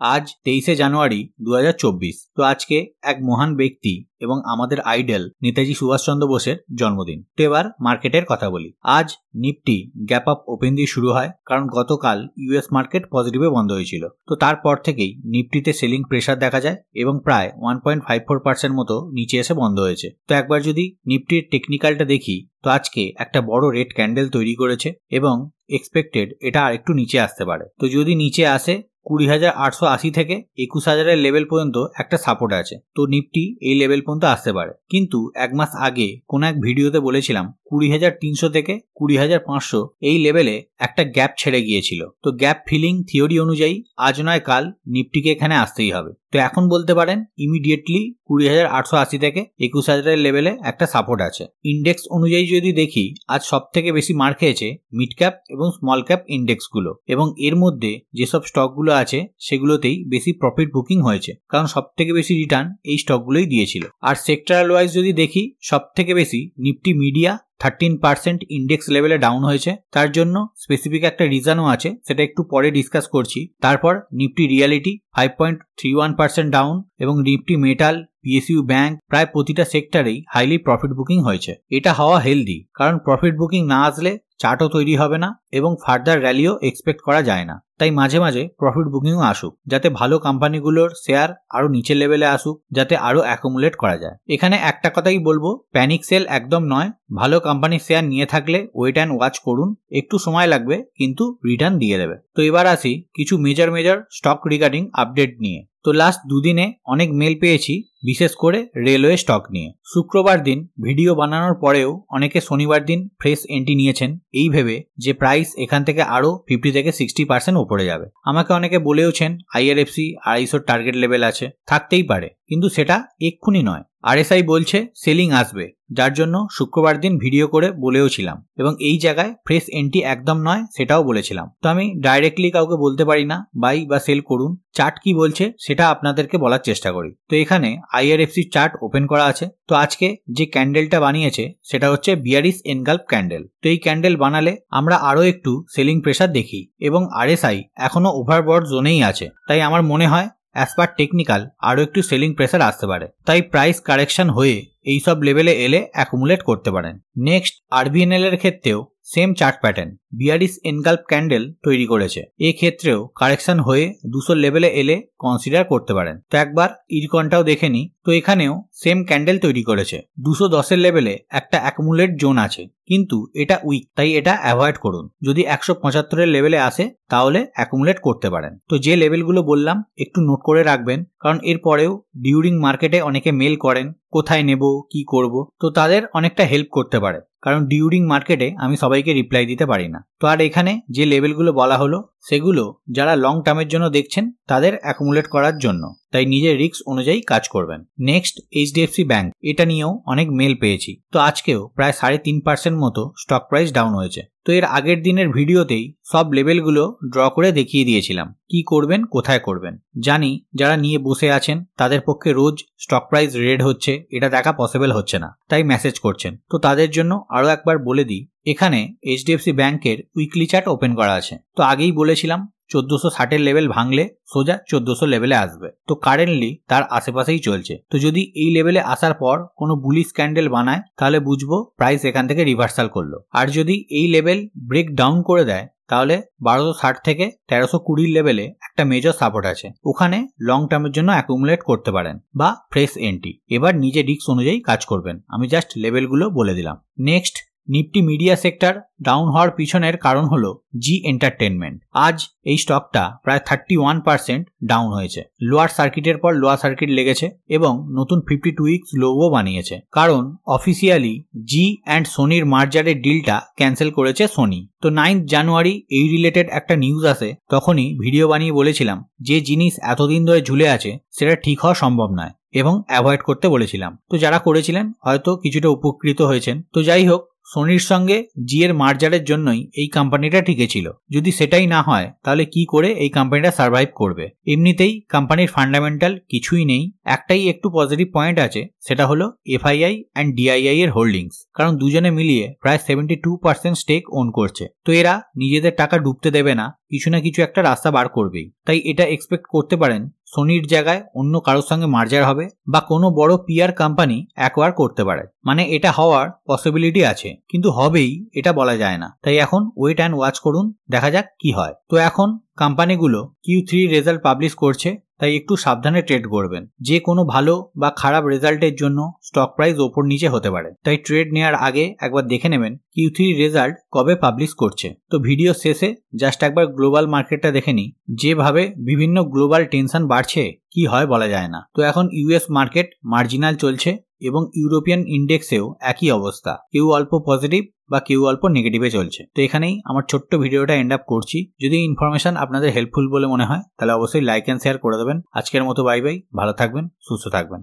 আজ 23শে জানুয়ারি 2024। তো আজকে এক মহান ব্যক্তি এবং আমাদের আইডল নেতাজি সুভাষচন্দ্র বোসের জন্মদিন। তো এবার মার্কেটের কথা বলি। আজ নিফটি গ্যাপ আপ ওপেন দিয়ে শুরু হয়, কারণ গতকাল ইউএস মার্কেট পজিটিভে বন্ধ হয়েছিল। তো তারপর থেকেই নিফটিতে সেলিং প্রেসার দেখা যায় এবং প্রায় 1.54% মতো নিচে এসে বন্ধ হয়েছে। তো একবার যদি নিফটির টেকনিক্যালটা দেখি, তো আজকে একটা বড় রেড ক্যান্ডেল তৈরি করেছে এবং এক্সপেক্টেড এটা আর একটু নিচে আসতে পারে। তো যদি নিচে আসে 20,880 থেকে 21,000 লেভেল পর্যন্ত একটা সাপোর্ট আছে। তো নিফটি এই লেভেল পর্যন্ত আসতে পারে। কিন্তু এক মাস আগে কোন এক ভিডিওতে বলেছিলাম 20,300 থেকে 20,500 এই লেভেলে একটা গ্যাপ ছেড়ে গিয়েছিল। তো গ্যাপ ফিলিং থিওরি অনুযায়ী আজ নয় কাল নিফটিকে এখানে আসতেই হবে। তো এখন বলতে পারেন ইমিডিয়েটলি 20,880 থেকে 21,000 লেভেলে একটা সাপোর্ট আছে। ইন্ডেক্স অনুযায়ী যদি দেখি, আজ সব থেকে বেশি মার খেয়েছে মিড ক্যাপ এবং স্মল ক্যাপ ইন্ডেক্সগুলো, এবং এর মধ্যে যেসব স্টকগুলো আছে সেগুলোতেই বেশি প্রফিট বুকিং হয়েছে, কারণ সব থেকে বেশি রিটার্ন এই স্টকগুলোই দিয়েছিল। আর সেক্টরাল ওয়াইজ যদি দেখি, সব থেকে বেশি নিফটি মিডিয়া 13% ইন্ডেক্স লেভেলে ডাউন হয়েছে। তার জন্য স্পেসিফিক একটা রিজনও আছে, সেটা একটু পরে ডিসকাস করছি। তারপর নিফটি রিয়ালিটি 5.31% ডাউন, এবং নিফটি মেটাল, পিএসইউ ব্যাংক প্রায় প্রতিটা সেক্টরেই হাইলি প্রফিট বুকিং হয়েছে। এটা হওয়া হেলদি, কারণ প্রফিট বুকিং না আসলে চার্টও তৈরি হবে না এবং ফার্দার র্যালিও এক্সপেক্ট করা যায় না। তাই মাঝে মাঝে প্রফিট বুকিংও আসুক, যাতে ভালো কোম্পানিগুলোর শেয়ার আরো নিচের লেভেলে আসুক, যাতে আরো অ্যাকুমুলেট করা যায়। এখানে একটা কথাই বলবো, প্যানিক সেল একদম নয়। ভালো কোম্পানির শেয়ার নিয়ে থাকলে ওয়েট অ্যান্ড ওয়াচ করুন, একটু সময় লাগবে কিন্তু রিটার্ন দিয়ে দেবে। তো এবার আসি কিছু মেজর স্টক রিগার্ডিং আপডেট নিয়ে। তো লাস্ট দুদিনে অনেক মেল পেয়েছি, বিশেষ করে রেলওয়ে স্টক নিয়ে। শুক্রবার দিন ভিডিও বানানোর পরেও অনেকে শনিবার দিন ফ্রেশ এন্ট্রি নিয়েছেন, এই ভেবে যে প্রাইস এখান থেকে আরো 50 থেকে 60% উপরে যাবে। আমাকে অনেকে বলেওছেন আইআরএফসি 250 টার্গেট লেভেল আছে, থাকতেই পারে, কিন্তু সেটা এক্ষুনি নয়। আরএসআই বলছে সেলিং আসবে, যার জন্য শুক্রবার দিন ভিডিও করে বলেওছিলাম, এবং এই জায়গায় ফ্রেশ এন্ট্রি একদম নয় সেটাও বলেছিলাম। তো আমি ডাইরেক্টলি কাউকে বলতে পারি না বাই বা সেল করুন, চার্ট কি বলছে সেটা আপনাদেরকে বলার চেষ্টা করি। তো এখানে আইআরএফসি চার্ট ওপেন করা আছে। তো আজকে যে ক্যান্ডেলটা বানিয়েছে সেটা হচ্ছে বিয়ারিশ এনগাল্ফ ক্যান্ডেল। তো এই ক্যান্ডেল বানালে আমরা আরো একটু সেলিং প্রেসার দেখি, এবং আরএসআই এখনো ওভারবট জোনেই আছে। তাই আমার মনে হয় অ্যাজ পার টেকনিক্যাল আরো একটু সেলিং প্রেসার আসতে পারে। তাই প্রাইস কারেকশন হয়ে এইসব লেভেলে এলে অ্যাকুমুলেট করতে পারেন। নেক্সট আরবিএনএল এর ক্ষেত্রেও same chart pattern, bearish engulf candle তৈরি করেছে। এই ক্ষেত্রেও কারেকশন হয়ে 200 লেভেলে এলে কনসিডার করতে পারেন। তো একবার ইরকনটাও দেখে নি। তো এখানেও সেম ক্যান্ডেল তৈরি করেছে। 210 লেভেলে একটা অ্যাকুমুলেট জোন আছে, কিন্তু এটা উইক, তাই এটা অ্যাভয়েড করুন। যদি 175 লেভেলে আসে তাহলে অ্যাকুমুলেট করতে পারেন। তো যে লেভেলগুলো বললাম একটু নোট করে রাখবেন, কারণ এরপরেও ডিউরিং মার্কেটে অনেকে মেল করেন কোথায় নেব কি করব। তো তাদের অনেকটা হেল্প করতে পারে, কারণ ডিউরিং মার্কেটে আমি সবাইকে রিপ্লাই দিতে পারি না। তো আর এখানে যে লেভেলগুলো বলা হলো সেগুলো যারা লং টার্মের জন্য দেখছেন তাদের অ্যাকুমুলেট করার জন্য, তাই নিজের রিস্ক অনুযায়ী কাজ করবেন। নেক্সট এইচডিএফসি ব্যাংক, এটা নিয়েও অনেক মেল পেয়েছি। তো আজকেও প্রায় 3.5% মতো স্টক প্রাইস ডাউন হয়েছে। তো এর আগের দিনের ভিডিওতেই সব লেভেলগুলো ড্র করে দেখিয়ে দিয়েছিলাম কি করবেন কোথায় করবেন। জানি যারা নিয়ে বসে আছেন তাদের পক্ষে রোজ স্টক প্রাইস রেড হচ্ছে এটা দেখা পসিবল হচ্ছে না, তাই মেসেজ করছেন। তো তাদের জন্য আরো একবার বলে দিই, এখানে এইচডিএফসি ব্যাংকের উইকলি চার্ট ওপেন করা আছে। তো আগেই বলেছিলাম 1460 লেভেল ভাঙলে সোজা 1400 লেভেলে আসবে। তো কারেন্টলি তার আশেপাশেই চলছে। তো যদি এই লেভেলে আসার পর কোনো বুলিশ ক্যান্ডেল বানায় তাহলে বুঝবো প্রাইস এখান থেকে রিভার্সাল করলো। আর যদি এই লেভেল ব্রেক ডাউন করে দেয় তাহলে 1260 থেকে 1320 লেভেলে একটা মেজর সাপোর্ট আছে, ওখানে লং টার্মের জন্য অ্যাকুমুলেট করতে পারেন বা ফ্রেশ এন্ট্রি। এবার নিজে রিস্ক অনুযায়ী কাজ করবেন, আমি জাস্ট লেভেলগুলো বলে দিলাম। Next Nifty media sector down হওয়ার পিছনের কারণ হলো জি এন্টারটেনমেন্ট। আজ এই স্টকটা প্রায় 31% ডাউন হয়েছে। লোয়ার সার্কিটের পর লোয়ার সার্কিট লেগেছে এবং নতুন 52 উইকস লোও বানিয়েছে, কারণ অফিসিয়ালি জি অ্যান্ড সোনির মার্জারের ডিলটা ক্যান্সেল করেছে সোনি। তো 9 জানুয়ারি এই রিলেটেড একটা নিউজ আসে, তখনই ভিডিও বানিয়ে বলেছিলাম যে জিনিস এতদিন ধরে ঝুলে আছে সেটা ঠিক হওয়া সম্ভব নয় এবং অ্যাভয়েড করতে বলেছিলাম। তো যারা করেছিলেন হয়তো কিছুটা উপকৃত হয়েছেন। তো যাই হোক, সোনির সঙ্গে জি এর মার্জারের জন্যই এই কোম্পানিটা টিকে ছিল। যদি সেটাই না হয় তাহলে কি করে এই কোম্পানিটা সার্ভাইভ করবে? এমনিতেই কোম্পানির ফান্ডামেন্টাল কিছুই নেই, একটাই একটু পজিটিভ পয়েন্ট আছে, সেটা হলো এফআইআই অ্যান্ড ডিআইআই এর হোল্ডিংস, কারণ দুজনে মিলিয়ে প্রায় 72% স্টেক ওন করছে। তো এরা নিজেদের টাকা ডুবতে দেবে না, কিছু না কিছু একটা রাস্তা বার করবেই। তাই এটা এক্সপেক্ট করতে পারেন সোনির জায়গায় অন্য কারোর সঙ্গে মার্জার হবে বা কোনো বড় পিআর কোম্পানি অ্যাকোয়ার করতে পারে। মানে এটা হওয়ার পসিবিলিটি আছে, কিন্তু হবেই এটা বলা যায় না। তাই এখন ওয়েট অ্যান্ড ওয়াচ করুন, দেখা যাক কি হয়। তো এখন কোম্পানিগুলো Q3 রেজাল্ট পাবলিশ করছে, তাই একটু সাবধানে ট্রেড করবেন। যে কোনো ভালো বা খারাপ রেজাল্টের জন্য স্টক প্রাইস ওপর নিচে হতে পারে, তাই ট্রেড নেওয়ার আগে একবার দেখে নেবেন Q3 রেজাল্ট কবে পাবলিশ করছে। তো ভিডিও শেষে জাস্ট একবার গ্লোবাল মার্কেটটা দেখে নিই, যেভাবে বিভিন্ন গ্লোবাল টেনশন বাড়ছে কি হয় বলা যায় না। তো এখন ইউএস মার্কেট মার্জিনাল চলছে এবং ইউরোপিয়ান ইন্ডেক্সেও একই অবস্থা, কেউ অল্প পজিটিভ বা কেউ অল্প নেগেটিভে চলছে। তো এখানেই আমার ছোট্ট ভিডিওটা এন্ড আপ করছি। যদি ইনফরমেশন আপনাদের হেল্পফুল বলে মনে হয় তাহলে অবশ্যই লাইক এন্ড শেয়ার করে দেবেন। আজকের মতো বাই বাই, ভালো থাকবেন, সুস্থ থাকবেন।